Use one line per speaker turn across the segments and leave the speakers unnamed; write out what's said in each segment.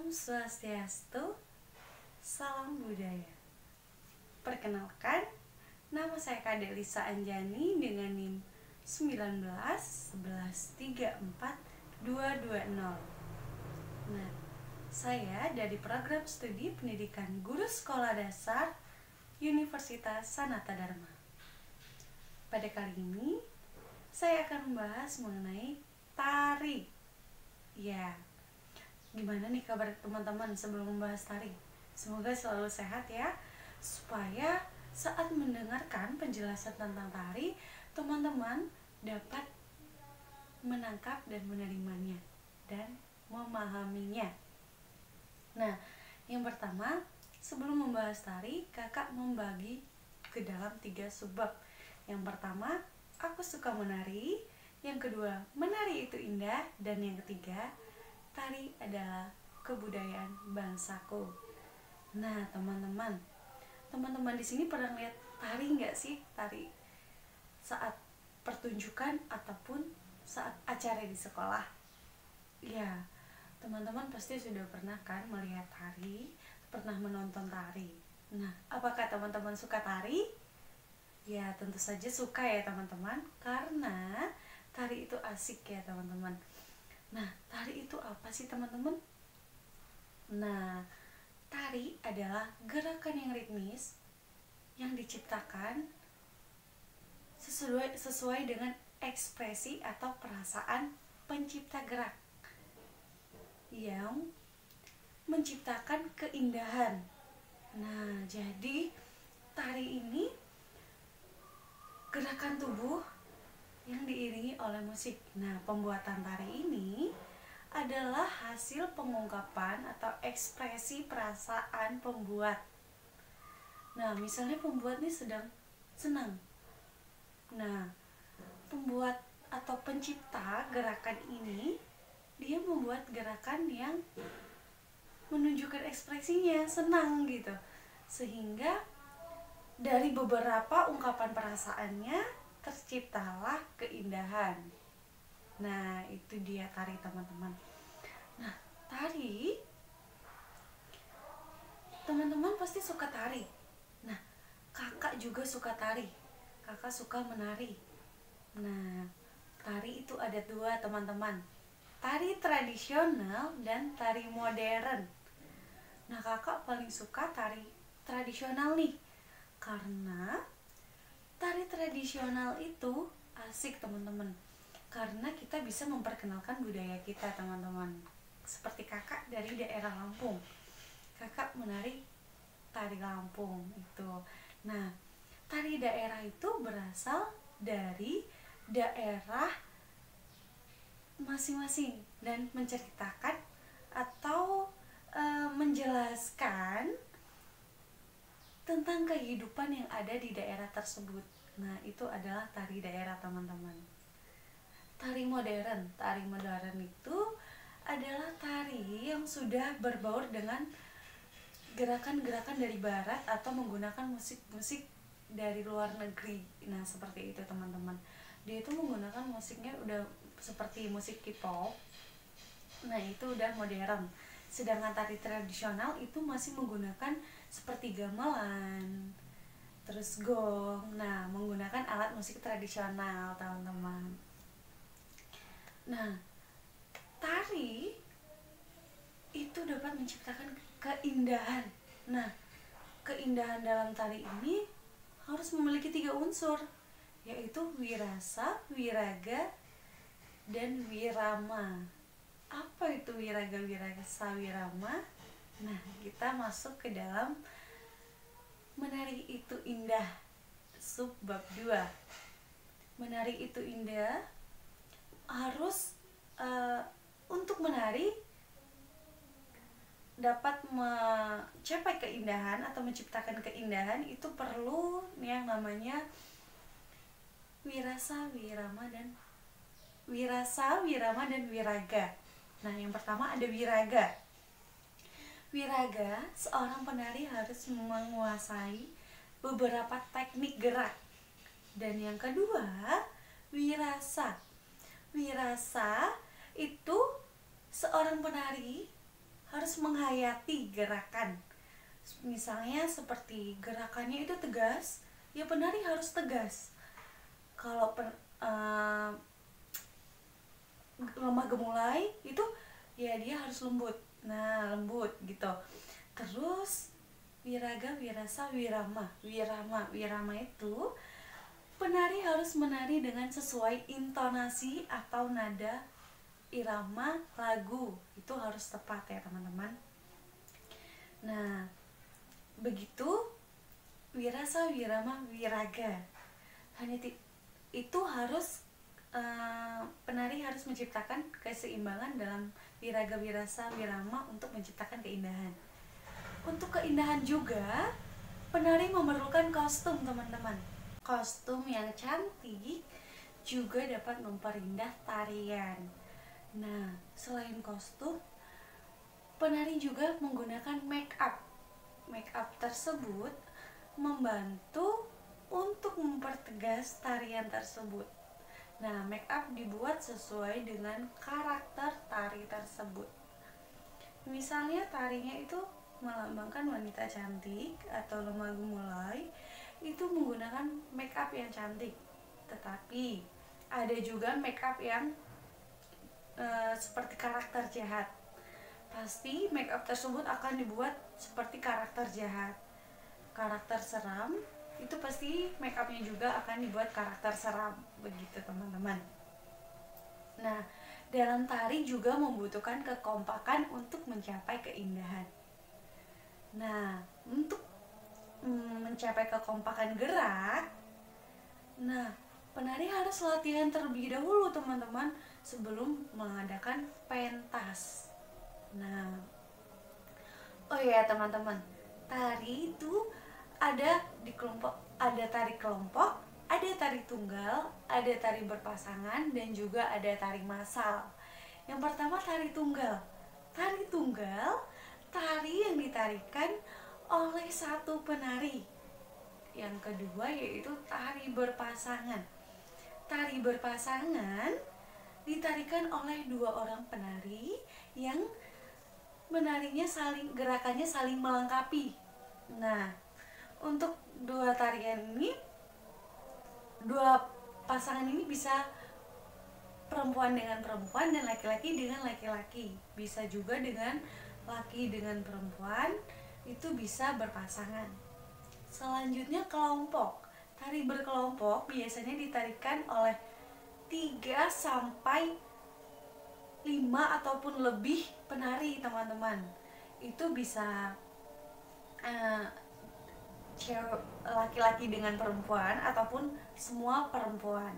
Om Swastiastu, salam budaya. Perkenalkan, nama saya Kak Delisa Anjani dengan NIM 19 11 34 220. Nah, saya dari program studi pendidikan guru sekolah dasar Universitas Sanata Dharma. Pada kali ini, saya akan membahas mengenai tari. Ya, gimana nih kabar teman-teman sebelum membahas tari? Semoga selalu sehat ya, supaya saat mendengarkan penjelasan tentang tari, teman-teman dapat menangkap dan menerimanya dan memahaminya. Nah, yang pertama, sebelum membahas tari, kakak membagi ke dalam 3 subbab. Yang pertama, aku suka menari. Yang kedua, menari itu indah. Dan yang ketiga, tari adalah kebudayaan bangsaku. Nah, teman-teman di sini pernah lihat tari nggak sih? Tari saat pertunjukan ataupun saat acara di sekolah. Ya, teman-teman pasti sudah pernah kan melihat tari, pernah menonton tari. Nah, apakah teman-teman suka tari? Ya, tentu saja suka ya teman-teman, karena tari itu asik ya teman-teman. Nah, tari itu apa sih teman-teman? Nah, tari adalah gerakan yang ritmis yang diciptakan sesuai dengan ekspresi atau perasaan pencipta gerak yang menciptakan keindahan. Nah, jadi tari ini gerakan tubuh yang diiringi oleh musik. Nah, pembuatan tari ini adalah hasil pengungkapan atau ekspresi perasaan pembuat. Nah, misalnya pembuat ini sedang senang. Nah, pembuat atau pencipta gerakan ini dia membuat gerakan yang menunjukkan ekspresinya senang gitu, sehingga dari beberapa ungkapan perasaannya terciptalah keindahan. Nah, itu dia tari teman-teman. Nah, tari, teman-teman pasti suka tari. Nah, kakak juga suka tari. Kakak suka menari. Nah, tari itu ada 2 teman-teman, tari tradisional dan tari modern. Nah, kakak paling suka tari tradisional nih, karena tari tradisional itu asik teman-teman, karena kita bisa memperkenalkan budaya kita teman-teman. Seperti kakak dari daerah Lampung, kakak menari tari Lampung itu. Nah, tari daerah itu berasal dari daerah masing-masing dan menceritakan atau menjelaskan tentang kehidupan yang ada di daerah tersebut. Nah, itu adalah tari daerah teman-teman. Tari modern itu adalah tari yang sudah berbaur dengan gerakan-gerakan dari barat atau menggunakan musik-musik dari luar negeri. Nah, seperti itu teman-teman. Dia itu menggunakan musiknya udah seperti musik K-pop. Nah, itu udah modern. Sedangkan tari tradisional itu masih menggunakan seperti gamelan, terus gong. Nah, menggunakan alat musik tradisional teman-teman. Nah, tari itu dapat menciptakan keindahan. Nah, keindahan dalam tari ini harus memiliki 3 unsur, yaitu wirasa, wiraga, dan wirama. Apa itu wiraga, wirasa, wirama? Nah, kita masuk ke dalam menari itu indah, subbab 2. Menari itu indah harus untuk menari dapat mencapai keindahan atau menciptakan keindahan itu perlu yang namanya wirasa, wirama, dan wiraga. Nah, yang pertama ada wiraga. Wiraga, seorang penari harus menguasai beberapa teknik gerak. Dan yang kedua, wirasa. Wirasa itu seorang penari harus menghayati gerakan. Misalnya seperti gerakannya itu tegas, ya penari harus tegas. Kalau lemah gemulai itu ya dia harus lembut. Nah, lembut gitu. Terus wiraga, wirasa, wirama. Wirama itu penari harus menari dengan sesuai intonasi atau nada irama lagu. Itu harus tepat ya, teman-teman. Nah, begitu wirasa, wirama, wiraga. Hanya itu harus penari harus menciptakan keseimbangan dalam wiraga, wirasa, wirama untuk menciptakan keindahan. Untuk keindahan juga, penari memerlukan kostum, teman-teman. Kostum yang cantik juga dapat memperindah tarian. Nah, selain kostum, penari juga menggunakan make up. Make up tersebut membantu untuk mempertegas tarian tersebut. Nah, make up dibuat sesuai dengan karakter tari tersebut. Misalnya tarinya itu melambangkan wanita cantik atau lemah gemulai, itu menggunakan make up yang cantik. Tetapi ada juga make up yang seperti karakter jahat. Pasti make up tersebut akan dibuat seperti karakter jahat. Karakter seram itu pasti make upnya juga akan dibuat karakter seram, begitu teman-teman. Nah, dalam tari juga membutuhkan kekompakan untuk mencapai keindahan. Nah, untuk mencapai kekompakan gerak, nah penari harus latihan terlebih dahulu, teman-teman, sebelum mengadakan pentas. Nah, oh ya teman-teman, tari itu ada di kelompok, ada tari kelompok, ada tari tunggal, ada tari berpasangan, dan juga ada tari massal. Yang pertama tari tunggal. Tari tunggal, tari yang ditarikan oleh satu penari. Yang kedua yaitu tari berpasangan. Tari berpasangan ditarikan oleh dua orang penari yang menarinya gerakannya saling melengkapi. Nah, untuk dua tarian ini, dua pasangan ini bisa perempuan dengan perempuan dan laki-laki dengan laki-laki. Bisa juga dengan laki dengan perempuan, itu bisa berpasangan. Selanjutnya kelompok. Tari berkelompok biasanya ditarikan oleh 3 sampai 5 ataupun lebih penari, teman-teman. Itu bisa laki-laki dengan perempuan ataupun semua perempuan.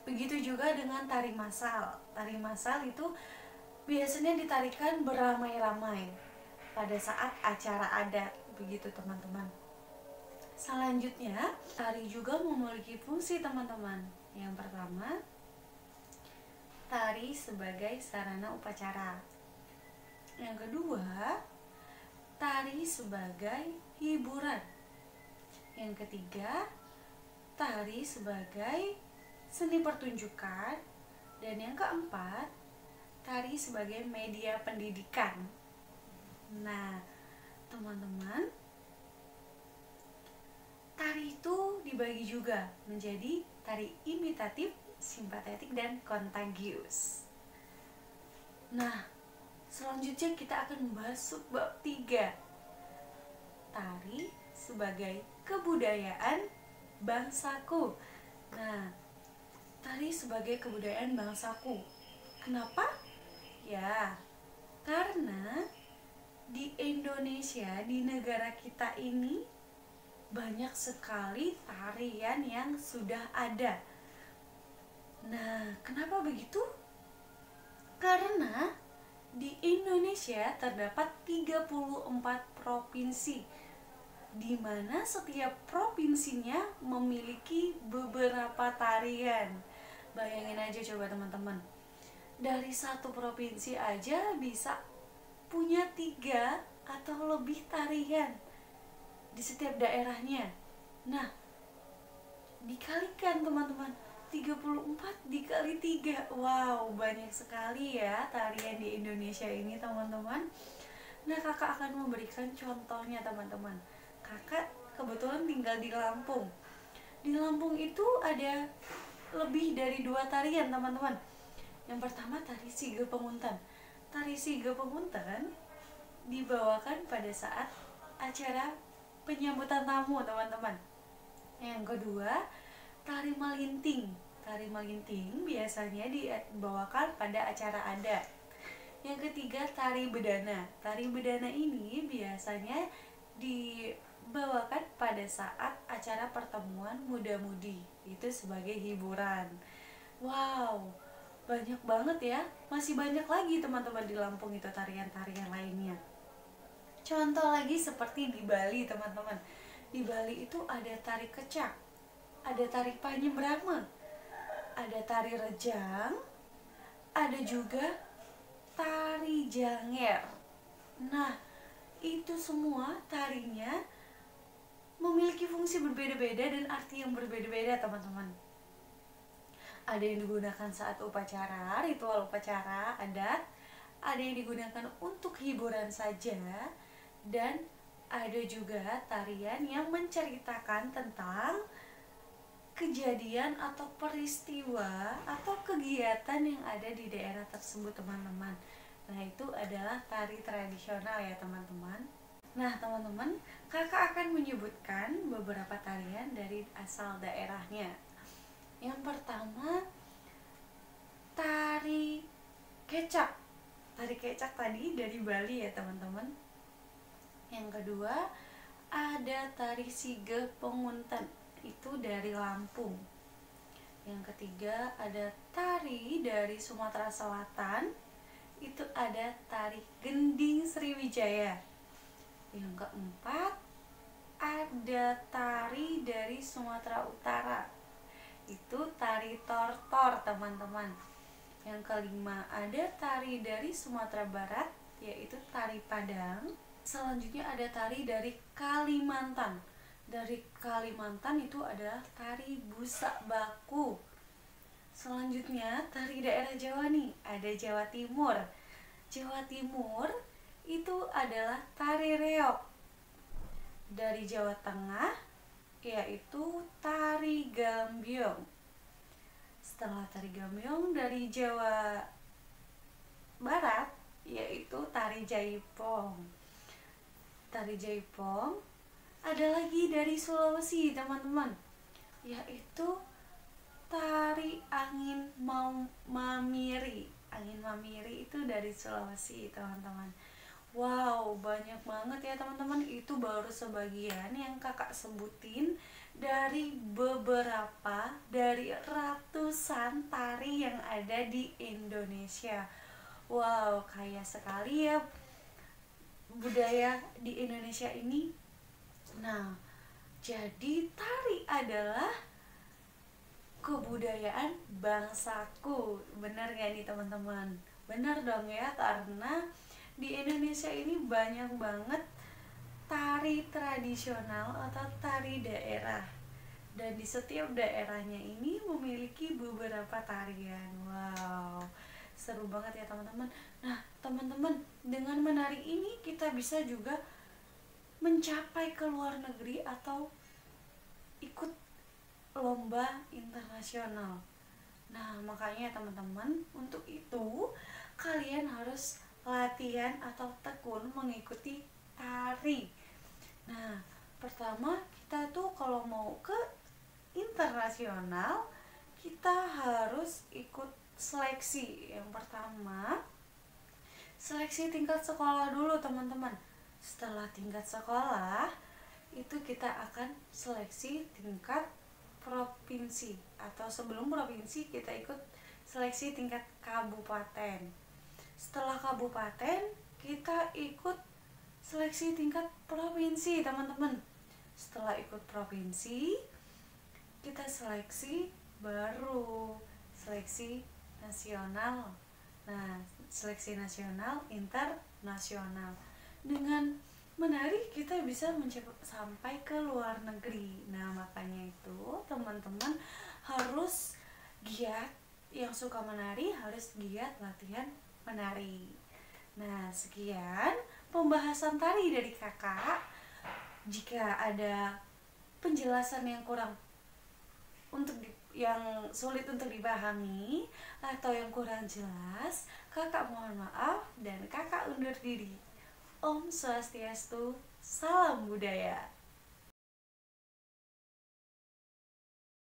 Begitu juga dengan tari massal. Tari massal itu biasanya ditarikan beramai-ramai pada saat acara adat, begitu teman-teman. Selanjutnya, tari juga memiliki fungsi, teman-teman. Yang pertama, tari sebagai sarana upacara. Yang kedua, tari sebagai hiburan. Yang ketiga, tari sebagai seni pertunjukan. Dan yang keempat, tari sebagai media pendidikan. Nah, teman-teman, tari itu dibagi juga menjadi tari imitatif, simpatetik, dan kontagius. Nah, selanjutnya kita akan membahas bab 3. Tari sebagai kebudayaan bangsaku. Nah, tari sebagai kebudayaan bangsaku. Kenapa? Ya, karena di Indonesia, di negara kita ini, banyak sekali tarian yang sudah ada. Nah, kenapa begitu? Karena di Indonesia terdapat 34 provinsi, di mana setiap provinsinya memiliki beberapa tarian. Bayangin aja coba teman-teman, dari satu provinsi aja bisa punya 3 atau lebih tarian di setiap daerahnya. Nah, dikalikan teman-teman, 34 dikali 3. Wow, banyak sekali ya tarian di Indonesia ini, teman-teman. Nah, kakak akan memberikan contohnya teman-teman. Kakak kebetulan tinggal di Lampung. Di Lampung itu ada lebih dari 2 tarian teman-teman. Yang pertama tari Sige Penguntan. Tari Sige Penguntan dibawakan pada saat acara penyambutan tamu teman-teman. Yang kedua tari Malinting. Tari Malinting biasanya dibawakan pada acara adat. Yang ketiga tari Bedana. Tari Bedana ini biasanya dibawakan pada saat acara pertemuan muda-mudi, itu sebagai hiburan. Wow, banyak banget ya. Masih banyak lagi teman-teman di Lampung itu tarian-tarian lainnya. Contoh lagi seperti di Bali teman-teman. Di Bali itu ada tari kecak, ada tari Panyembrama, ada tari rejang, ada juga tari janger. Nah, itu semua tarinya memiliki fungsi berbeda-beda dan arti yang berbeda-beda teman-teman. Ada yang digunakan saat upacara, ritual upacara adat, ada yang digunakan untuk hiburan saja, dan ada juga tarian yang menceritakan tentang kejadian atau peristiwa atau kegiatan yang ada di daerah tersebut teman-teman. Nah, itu adalah tari tradisional ya teman-teman. Nah teman-teman, kakak akan menyebutkan beberapa tarian dari asal daerahnya. Yang pertama, tari kecak. Tari kecak tadi dari Bali ya teman-teman. Yang kedua, ada tari Sige Penguntan, itu dari Lampung. Yang ketiga, ada tari dari Sumatera Selatan, itu ada tari Gending Sriwijaya. Yang keempat, ada tari dari Sumatera Utara, itu tari Tortor teman-teman. Yang kelima, ada tari dari Sumatera Barat, yaitu tari Padang. Selanjutnya ada tari dari Kalimantan. Dari Kalimantan itu adalah tari Busak Baku. Selanjutnya tari daerah Jawa nih, ada Jawa Timur. Jawa Timur itu adalah tari reog. Dari Jawa Tengah yaitu tari gambyong. Setelah tari gambyong dari Jawa Barat yaitu tari jaipong. Tari jaipong ada lagi dari Sulawesi teman-teman, yaitu tari angin mamiri. Angin mamiri itu dari Sulawesi teman-teman. Wow, banyak banget ya teman-teman. Itu baru sebagian yang kakak sebutin dari beberapa dari ratusan tari yang ada di Indonesia. Wow, kaya sekali ya budaya di Indonesia ini. Nah, jadi tari adalah kebudayaan bangsaku. Benar gak nih teman-teman? Benar dong ya, karena di Indonesia ini banyak banget tari tradisional atau tari daerah, dan di setiap daerahnya ini memiliki beberapa tarian. Wow, seru banget ya teman-teman. Nah teman-teman, dengan menari ini kita bisa juga mencapai ke luar negeri atau ikut lomba internasional. Nah makanya teman-teman, untuk itu kalian harus latihan atau tekun mengikuti tari. Nah pertama, kita tuh kalau mau ke internasional kita harus ikut seleksi. Yang pertama, seleksi tingkat sekolah dulu teman-teman. Setelah tingkat sekolah itu kita akan seleksi tingkat provinsi, atau sebelum provinsi kita ikut seleksi tingkat kabupaten. Setelah kabupaten kita ikut seleksi tingkat provinsi teman-teman. Setelah ikut provinsi kita seleksi baru seleksi nasional. Nah seleksi nasional, internasional. Dengan menari kita bisa sampai ke luar negeri. Nah makanya itu teman-teman harus giat, yang suka menari harus giat latihan menari. Nah sekian pembahasan tadi dari kakak. Jika ada penjelasan yang kurang yang sulit untuk dipahami atau yang kurang jelas, kakak mohon maaf dan kakak undur diri. Om Swastiastu, salam budaya.